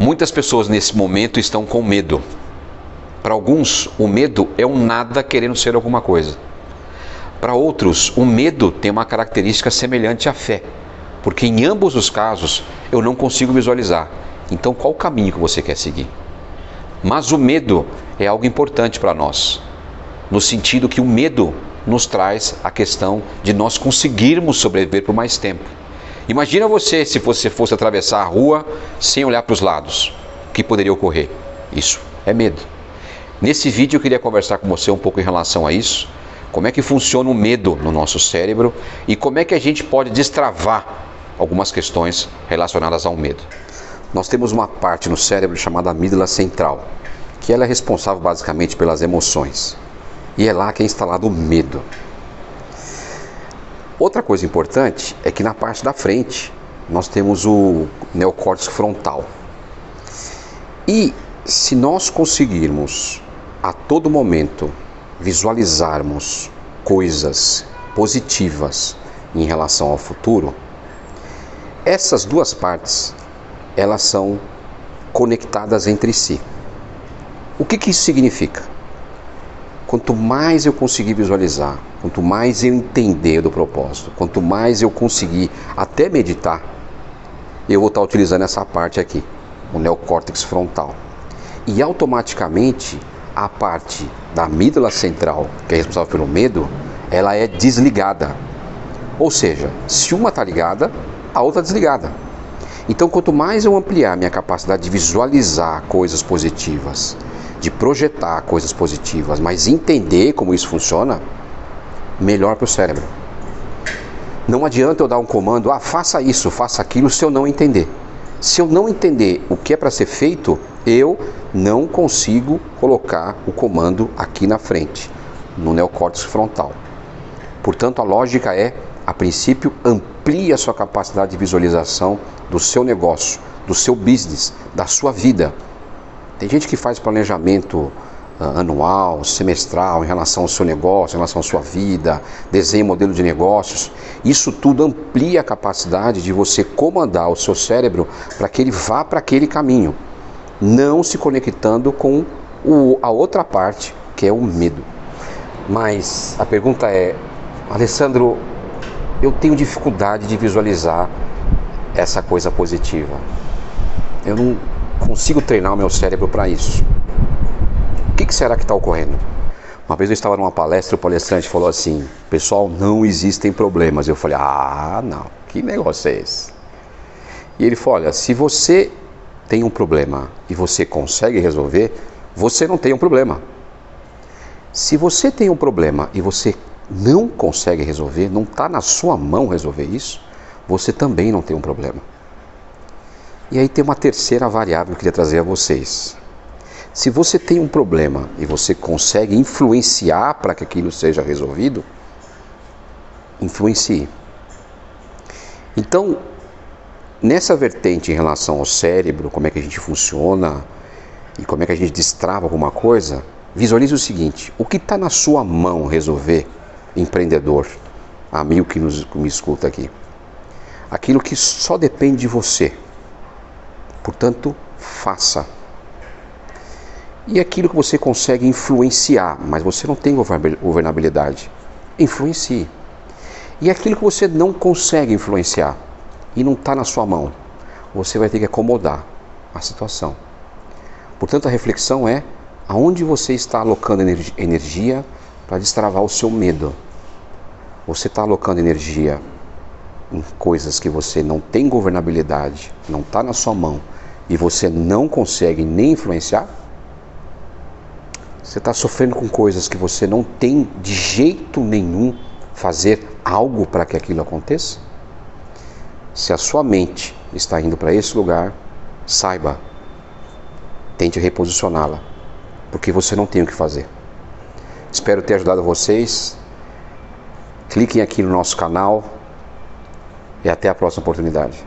Muitas pessoas nesse momento estão com medo. Para alguns, o medo é um nada querendo ser alguma coisa. Para outros, o medo tem uma característica semelhante à fé, porque em ambos os casos eu não consigo visualizar. Então, qual o caminho que você quer seguir? Mas o medo é algo importante para nós, no sentido que o medo nos traz a questão de nós conseguirmos sobreviver por mais tempo. Imagina você se você fosse atravessar a rua sem olhar para os lados. O que poderia ocorrer? Isso é medo. Nesse vídeo eu queria conversar com você um pouco em relação a isso, como é que funciona o medo no nosso cérebro e como é que a gente pode destravar algumas questões relacionadas ao medo. Nós temos uma parte no cérebro chamada amígdala central, que ela é responsável basicamente pelas emoções. E é lá que é instalado o medo. Outra coisa importante é que na parte da frente nós temos o neocórtex frontal. E se nós conseguirmos a todo momento visualizarmos coisas positivas em relação ao futuro, essas duas partes elas são conectadas entre si. O que isso significa? Quanto mais eu conseguir visualizar, quanto mais eu entender do propósito, quanto mais eu conseguir até meditar, eu vou estar utilizando essa parte aqui, o neocórtex frontal. E automaticamente a parte da amígdala central, que é responsável pelo medo, ela é desligada. Ou seja, se uma está ligada, a outra está desligada. Então, quanto mais eu ampliar minha capacidade de visualizar coisas positivas, de projetar coisas positivas, mas entender como isso funciona, melhor para o cérebro. Não adianta eu dar um comando, faça isso, faça aquilo, se eu não entender. Se eu não entender o que é para ser feito, eu não consigo colocar o comando aqui na frente, no neocórtex frontal. Portanto, a lógica é, a princípio, amplie a sua capacidade de visualização do seu negócio, do seu business, da sua vida. Tem gente que faz planejamento anual, semestral, em relação ao seu negócio, em relação à sua vida, desenha modelo de negócios. Isso tudo amplia a capacidade de você comandar o seu cérebro para que ele vá para aquele caminho, não se conectando com a outra parte, que é o medo. Mas a pergunta é, Alessandro, eu tenho dificuldade de visualizar essa coisa positiva. Eu não consigo treinar o meu cérebro para isso. O que será que está ocorrendo? Uma vez eu estava numa palestra, o palestrante falou assim, pessoal, não existem problemas. Eu falei, não, que negócio é esse? E ele falou, olha, se você tem um problema e você consegue resolver, você não tem um problema. Se você tem um problema e você não consegue resolver, não está na sua mão resolver isso, você também não tem um problema. E aí tem uma terceira variável que eu queria trazer a vocês. Se você tem um problema e você consegue influenciar para que aquilo seja resolvido, influencie. Então, nessa vertente em relação ao cérebro, como é que a gente funciona e como é que a gente destrava alguma coisa, visualize o seguinte, o que está na sua mão resolver, empreendedor, amigo que me escuta aqui, aquilo que só depende de você. Portanto, faça. E aquilo que você consegue influenciar, mas você não tem governabilidade, influencie. E aquilo que você não consegue influenciar e não está na sua mão, você vai ter que acomodar a situação. Portanto, a reflexão é aonde você está alocando energia para destravar o seu medo. Você está alocando energia em coisas que você não tem governabilidade, não está na sua mão e você não consegue nem influenciar? Você está sofrendo com coisas que você não tem de jeito nenhum fazer algo para que aquilo aconteça? Se a sua mente está indo para esse lugar, saiba, tente reposicioná-la, porque você não tem o que fazer. Espero ter ajudado vocês. Cliquem aqui no nosso canal e até a próxima oportunidade.